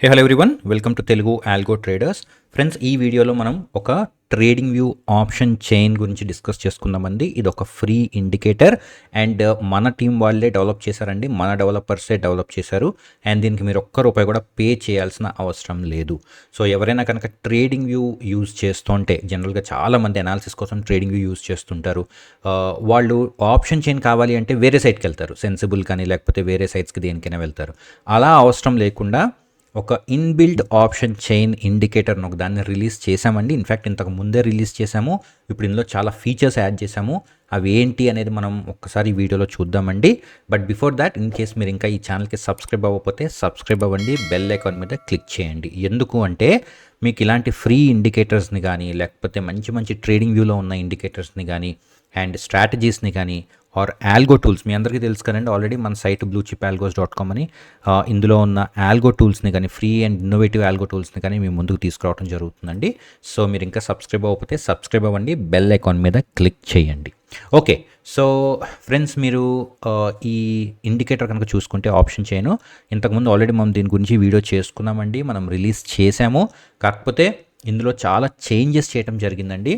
Hey hello everyone, welcome to Telugu algo traders. Friends, ఈ వీడియోలో మనం ఒక ట్రేడింగ్ వ్యూ ఆప్షన్ చైన్ గురించి డిస్కస్ చేసుకుందామండి. ఇది ఒక ఫ్రీ ఇండికేటర్ అండ్ మన టీం వాళ్ళే డెవలప్ చేశారండి, మన డెవలపర్సే డెవలప్ చేశారు. అండ్ దీనికి మీరు ఒక్క రూపాయి కూడా పే చేయాల్సిన అవసరం లేదు. సో ఎవరైనా కనుక ట్రేడింగ్ వ్యూ యూజ్ చేస్తుంటే, జనరల్గా చాలామంది అనాలిసిస్ కోసం ట్రేడింగ్ వ్యూ యూజ్ చేస్తుంటారు. వాళ్ళు ఆప్షన్ చైన్ కావాలి అంటే వేరే సైట్కి వెళ్తారు, సెన్సిబుల్ కానీ లేకపోతే వేరే సైట్స్కి దేనికైనా వెళ్తారు. అలా అవసరం లేకుండా ఒక ఇన్బిల్డ్ ఆప్షన్ చైన్ ఇండికేటర్ను ఒక దాన్ని రిలీజ్ చేశామండి. ఇన్ఫ్యాక్ట్ ఇంతకు ముందే రిలీజ్ చేశాము. ఇప్పుడు ఇందులో చాలా ఫీచర్స్ యాడ్ చేశాము. అవి ఏంటి అనేది మనం ఒక్కసారి ఈ వీడియోలో చూద్దామండి. But before that, in case మీరు ఇంకా ఈ ఛానల్కి సబ్స్క్రైబ్ అవ్వకపోతే సబ్స్క్రైబ్ అవ్వండి, బెల్ ఐకాన్ మీద క్లిక్ చేయండి. ఎందుకు అంటే మీకు ఇలాంటి ఫ్రీ ఇండికేటర్స్ని కానీ లేకపోతే మంచి మంచి ట్రేడింగ్ వ్యూలో ఉన్న ఇండికేటర్స్ని కానీ అండ్ స్ట్రాటజీస్ని కానీ ఆర్ ఆల్గో టూల్స్, మీ అందరికీ తెలుసు కదండి ఆల్రెడీ మన సైట్ bluechipalgos.com అని, ఇందులో ఉన్న ఆల్గో టూల్స్ని కానీ ఫ్రీ అండ్ ఇన్నోవేటివ్ ఆల్గో టూల్స్ని కానీ మీ ముందుకు తీసుకురావడం జరుగుతుందండి. సో మీరు ఇంకా సబ్స్క్రైబ్ అవ్వకపోతే సబ్స్క్రైబ్ అవ్వండి, బెల్ ఐకాన్ మీద క్లిక్ చేయండి. ఓకే, సో ఫ్రెండ్స్, మీరు ఈ ఇండికేటర్ కనుక చూసుకుంటే ఆప్షన్ చైన్ ఇంతకుముందు ఆల్రెడీ మనం దీని గురించి వీడియో చేసుకున్నామండి, మనం రిలీజ్ చేసాము. కాకపోతే ఇందులో చాలా చేంజెస్ చేయడం జరిగిందండి.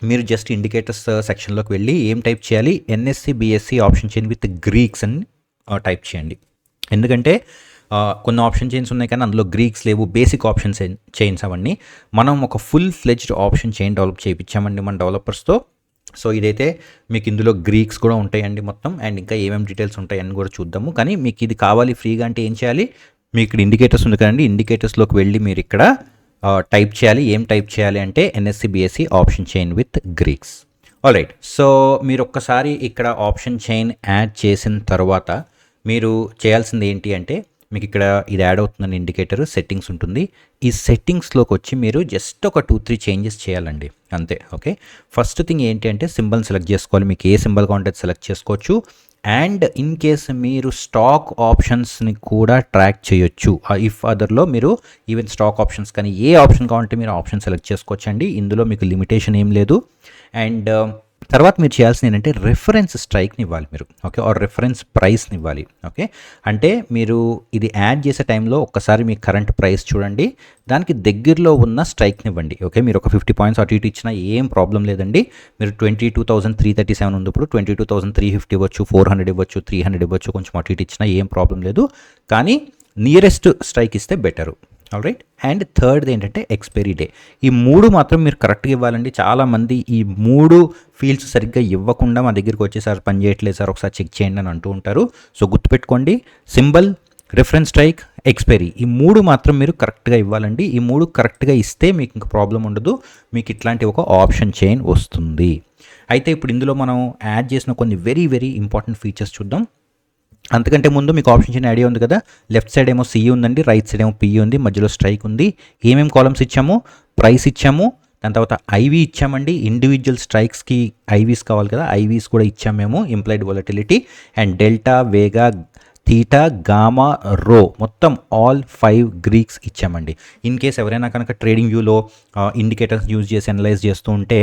మీరు జస్ట్ ఇండికేటర్స్ సెక్షన్లోకి వెళ్ళి ఏం టైప్ చేయాలి, NSC BSc option chain with Greeks అని టైప్ చేయండి. ఎందుకంటే కొన్ని ఆప్షన్ చైన్స్ ఉన్నాయి కానీ అందులో గ్రీక్స్ లేవు, బేసిక్ ఆప్షన్ చైన్స్ అవన్నీ. మనం ఒక full fledged option chain develop చేయించామండి మన డెవలపర్స్తో. సో ఇదైతే మీకు ఇందులో గ్రీక్స్ కూడా ఉంటాయండి మొత్తం, అండ్ ఇంకా ఏమేమి డీటెయిల్స్ ఉంటాయని కూడా చూద్దాము. కానీ మీకు ఇది కావాలి ఫ్రీగా అంటే ఏం చేయాలి, మీకు ఇక్కడ ఇండికేటర్స్ ఉంది కదండి, ఇండికేటర్స్లోకి వెళ్ళి మీరు ఇక్కడ టైప్ చేయాలి. ఏం టైప్ చేయాలి అంటే NSC BSc option chain with Greeks. All right, so మీరు ఒక్కసారి ఇక్కడ ఆప్షన్ చైన్ యాడ్ చేసిన తర్వాత మీరు చేయాల్సింది ఏంటి అంటే, మీకు ఇక్కడ ఇది యాడ్ అవుతుందని ఇండికేటర్ సెట్టింగ్స్ ఉంటుంది. ఈ సెట్టింగ్స్లోకి వచ్చి మీరు జస్ట్ ఒక 2-3 చేంజెస్ చేయాలండి, అంతే. ఓకే, ఫస్ట్ థింగ్ ఏంటి అంటే సింబల్ సెలెక్ట్ చేసుకోవాలి. మీకు ఏ సింబల్ కావాలంటే సెలెక్ట్ చేసుకోవచ్చు. అండ్ ఇన్ కేస్ మీరు స్టాక్ ఆప్షన్స్ని కూడా ట్రాక్ చేయొచ్చు. ఇఫ్ అదర్లో మీరు ఈవెన్ స్టాక్ ఆప్షన్స్ కానీ ఏ ఆప్షన్ కావాలంటే మీరు ఆప్షన్ సెలెక్ట్ చేసుకోవచ్చండి. ఇందులో మీకు లిమిటేషన్ ఏం లేదు. అండ్ తర్వాత మీరు చేయాల్సింది ఏంటంటే రెఫరెన్స్ స్ట్రైక్ని ఇవ్వాలి మీరు, ఓకే, ఆర్ రెఫరెన్స్ ప్రైస్ని ఇవ్వాలి. ఓకే, అంటే మీరు ఇది యాడ్ చేసే టైంలో ఒక్కసారి మీ కరెంట్ ప్రైస్ చూడండి, దానికి దగ్గరలో ఉన్న స్ట్రైక్ని ఇవ్వండి. ఓకే, మీరు ఒక 50 పాయింట్స్ అటు ఇటు ఇచ్చినా ఏం ప్రాబ్లం లేదండి. మీరు 22,337 ఉంది, ఇప్పుడు 22,350 ఇవ్వచ్చు, 400 ఇవ్వచ్చు, 300 ఇవ్వచ్చు, కొంచెం అటు ఇటు ఇచ్చినా ఏం ప్రాబ్లం లేదు. కానీ నియరెస్ట్ స్ట్రైక్ ఇస్తే better. All right, and third ఏంటంటే ఎక్స్పైరీ డే. ఈ 3 మాత్రం మీరు కరెక్ట్గా ఇవ్వాలండి. చాలామంది ఈ 3 ఫీల్డ్స్ సరిగ్గా ఇవ్వకుండా మా దగ్గరికి వచ్చేసారి పని చేయట్లేదు సార్, ఒకసారి చెక్ చేయండి అని అంటూ ఉంటారు. సో గుర్తుపెట్టుకోండి, సింబల్, రిఫరెన్స్ స్ట్రైక్, ఎక్స్పైరీ, ఈ 3 మాత్రం మీరు కరెక్ట్గా ఇవ్వాలండి. ఈ 3 కరెక్ట్గా ఇస్తే మీకు ఇంకా ప్రాబ్లం ఉండదు, మీకు ఇట్లాంటి ఒక ఆప్షన్ చైన్ వస్తుంది. అయితే ఇప్పుడు ఇందులో మనం యాడ్ చేసిన కొన్ని వెరీ వెరీ ఇంపార్టెంట్ ఫీచర్స్ చూద్దాం. అంతకంటే ముందు మీకు ఆప్షన్ చైన్ ఐడియా ఉంది కదా, లెఫ్ట్ సైడ్ ఏమో సిఈ ఉందండి, రైట్ సైడ్ ఏమో పిఈ ఉంది, మధ్యలో స్ట్రైక్ ఉంది. ఏమేమి కాలమ్స్ ఇచ్చాము, ప్రైస్ ఇచ్చాము, దాని తర్వాత ఐవీ ఇచ్చామండి. ఇండివిజువల్ స్ట్రైక్స్కి ఐవీస్ కావాలి కదా, ఐవీస్ కూడా ఇచ్చాము మేము, implied volatility and delta, Vega, theta, gamma, రో, మొత్తం ఆల్ 5 గ్రీక్స్ ఇచ్చామండి. ఇన్ కేస్ ఎవరైనా కనుక ట్రేడింగ్ వ్యూలో ఇండికేటర్స్ యూజ్ చేసి అనలైజ్ చేస్తూ ఉంటే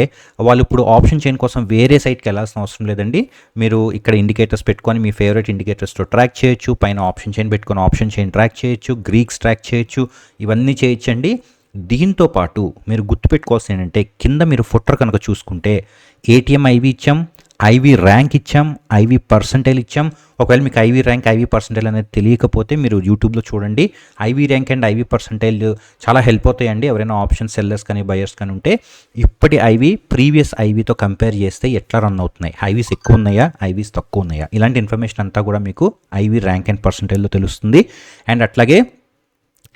వాళ్ళు ఇప్పుడు ఆప్షన్ చైన్ కోసం వేరే సైట్కి వెళ్ళాల్సిన అవసరం లేదండి. మీరు ఇక్కడ ఇండికేటర్స్ పెట్టుకొని మీ ఫేవరెట్ ఇండికేటర్స్తో ట్రాక్ చేయొచ్చు, పైన ఆప్షన్ చైన్ పెట్టుకొని ఆప్షన్ చైన్ ట్రాక్ చేయొచ్చు, గ్రీక్స్ ట్రాక్ చేయొచ్చు, ఇవన్నీ చేయొచ్చండి. దీంతో పాటు మీరు గుర్తుపెట్టుకోవాల్సింది ఏంటంటే, కింద మీరు ఫుటర్ కనుక చూసుకుంటే ఏటీఎం ఐవీ ఇచ్చాం, ఐవీ ర్యాంక్ ఇచ్చాం, ఐవీ పర్సంటైల్ ఇచ్చాం. ఒకవేళ మీకు ఐవీ ర్యాంక్, ఐవీ పర్సంటైల్ అనేది తెలియకపోతే మీరు యూట్యూబ్లో చూడండి. Ivy rank and ivy percentile చాలా హెల్ప్ అవుతాయండి ఎవరైనా ఆప్షన్ సెల్లర్స్ కానీ బయర్స్ కానీ ఉంటే. ఇప్పటి ఐవీ ప్రీవియస్ ఐవీతో కంపేర్ చేస్తే ఎట్లా రన్ అవుతున్నాయి, ఐవీస్ ఎక్కువ ఉన్నాయా, ఐవీస్ తక్కువ ఉన్నాయా, ఇలాంటి ఇన్ఫర్మేషన్ అంతా కూడా మీకు ఐవీ ర్యాంక్ అండ్ పర్సంటైల్లో తెలుస్తుంది. అండ్ అట్లాగే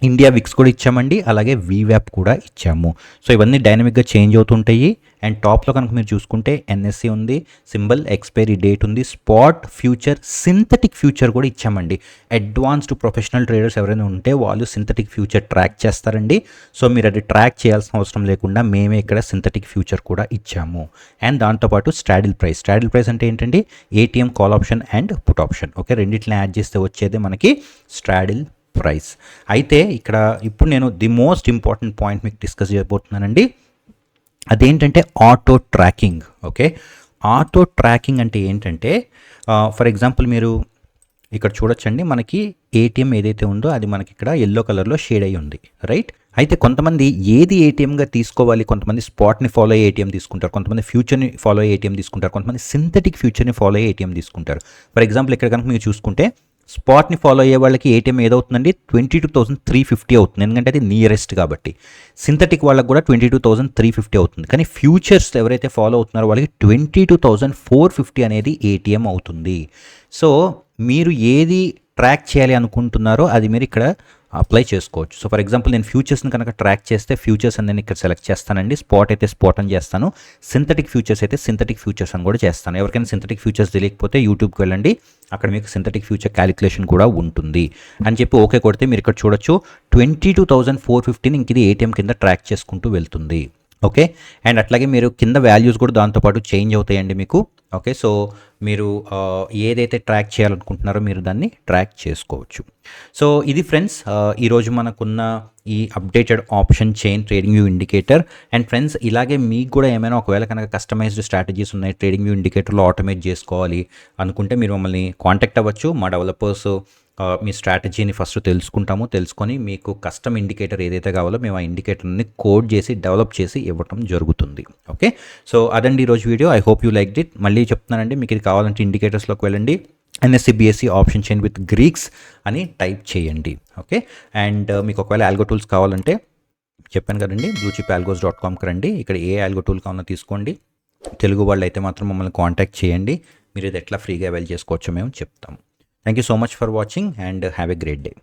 ఇండియా విక్స్ కూడా ఇచ్చామండి, అలాగే వీవ్యాప్ కూడా ఇచ్చాము. సో ఇవన్నీ డైనమిక్గా చేంజ్ అవుతుంటాయి. అండ్ టాప్లో కనుక మీరు చూసుకుంటే ఎన్ఎస్సి ఉంది, సింబల్, ఎక్స్పైరీ డేట్ ఉంది, స్పాట్, ఫ్యూచర్, సింథటిక్ ఫ్యూచర్ కూడా ఇచ్చామండి. అడ్వాన్స్డ్ ప్రొఫెషనల్ ట్రేడర్స్ ఎవరైనా ఉంటే వాళ్ళు సింథటిక్ ఫ్యూచర్ ట్రాక్ చేస్తారండి. సో మీరు అది ట్రాక్ చేయాల్సిన అవసరం లేకుండా మేమే ఇక్కడ సింథటిక్ ఫ్యూచర్ కూడా ఇచ్చాము. అండ్ దాంతోపాటు స్ట్రాడిల్ ప్రైస్. స్ట్రాడిల్ ప్రైస్ అంటే ఏంటండి, ATM call option and put option. Okay, రెండింటిని యాడ్ చేస్తే వచ్చేదే మనకి స్ట్రాడిల్ ప్రైస్. అయితే ఇక్కడ ఇప్పుడు నేను ది మోస్ట్ ఇంపార్టెంట్ పాయింట్ మీకు డిస్కస్ చేయబోతున్నానండి. అదేంటంటే auto tracking. Okay, auto tracking అంటే ఏంటంటే, ఫర్ ఎగ్జాంపుల్ మీరు ఇక్కడ చూడొచ్చండి మనకి ఏటీఎం ఏదైతే ఉందో అది మనకి ఇక్కడ ఎల్లో కలర్లో షేడ్ అయ్యి ఉంది, రైట్. అయితే కొంతమంది ఏది ఏటీఎంగా తీసుకోవాలి, కొంతమంది స్పాట్ని ఫాలో అయ్యే ఏటీఎం తీసుకుంటారు, కొంతమంది ఫ్యూచర్ని ఫాలో అయ్యే ఏటీఎం తీసుకుంటారు, కొంతమంది సింథటిక్ ఫ్యూచర్ని ఫాలో అయ్యే ఏటీఎం తీసుకుంటారు. ఫర్ ఎగ్జాంపుల్ ఇక్కడ కనుక మీరు చూసుకుంటే స్పాట్ని ఫాలో అయ్యే వాళ్ళకి ఏటీఎం ఏదవుతుందండి 22,350 అవుతుంది, ఎందుకంటే అది నియరెస్ట్ కాబట్టి. సింథటిక్ వాళ్ళకి కూడా 22,350 అవుతుంది. కానీ ఫ్యూచర్స్ ఎవరైతే ఫాలో అవుతున్నారో వాళ్ళకి 22,450 అనేది ఏటీఎం అవుతుంది. సో మీరు ఏది ట్రాక్ చేయాలి అనుకుంటున్నారో అది మీరు ఇక్కడ అప్లై చేసుకోవచ్చు. సో ఫర్ ఎగ్జాంపుల్ నేను ఫ్యూచర్స్ని కనుక ట్రాక్ చేస్తే ఫ్యూచర్స్ అని నేను ఇక్కడ సెలెక్ట్ చేస్తానండి. స్పాట్ అయితే స్పాట్ అని చేస్తాను, సింథటిక్ ఫ్యూచర్స్ అయితే సింథటిక్ ఫ్యూచర్స్ అని కూడా చేస్తాను. ఎవరికైనా సింథటిక్ ఫ్యూచర్స్ తెలియకపోతే యూట్యూబ్కి వెళ్ళండి, అక్కడ మీకు సింథటిక్ ఫ్యూచర్ క్యాలిక్యులేషన్ కూడా ఉంటుంది అని చెప్పి ఓకే కొడితే మీరు ఇక్కడ చూడొచ్చు 22,450ని ఇంక ఇది ఏటీఎం కింద ట్రాక్ చేసుకుంటూ వెళ్తుంది. ఓకే, అండ్ అట్లాగే మీరు కింద వాల్యూస్ కూడా దాంతోపాటు చేంజ్ అవుతాయండి మీకు. ఓకే, సో మీరు ఏదైతే ట్రాక్ చేయాలనుకుంటున్నారో మీరు దాన్ని ట్రాక్ చేసుకోవచ్చు. సో ఇది ఫ్రెండ్స్ ఈరోజు మనకున్న ఈ updated option chain trading view indicator. And friends ఇలాగే మీకు కూడా ఏమైనా ఒకవేళ కనుక కస్టమైజ్డ్ స్ట్రాటజీస్ ఉన్నాయి, ట్రేడింగ్ వ్యూ ఇండికేటర్లో ఆటోమేట్ చేసుకోవాలి అనుకుంటే మీరు మమ్మల్ని కాంటాక్ట్ అవ్వచ్చు. మా డెవలపర్స్ మీ స్ట్రాటజీని ఫస్ట్ తెలుసుకొని మీకు కస్టమ్ ఇండికేటర్ ఏదైతే కావాలో మేము ఆ ఇండికేటర్ని కోడ్ చేసి డెవలప్ చేసి ఇవ్వటం జరుగుతుంది. ఓకే, సో అదండి ఈరోజు video. I hope you like it. మళ్ళీ చెప్తున్నానండి, మీకు ఇది కావాలంటే ఇండికేటర్స్లోకి వెళ్ళండి, NSE BSE option chain with Greeks అని టైప్ చేయండి. ఓకే, అండ్ మీకు ఒకవేళ ఆల్గో టూల్స్ కావాలంటే చెప్పాను కదండి, bluechipalgos.comకి రండి. ఇక్కడ ఏ ఆల్గో టూల్ కావాలో తీసుకోండి. తెలుగు వాళ్ళు అయితే మాత్రం మమ్మల్ని కాంటాక్ట్ చేయండి, మీరు ఇది ఎట్లా ఫ్రీగా అవైల్ చేసుకోవచ్చో మేము చెప్తాము. Thank you so much for watching and have a great day.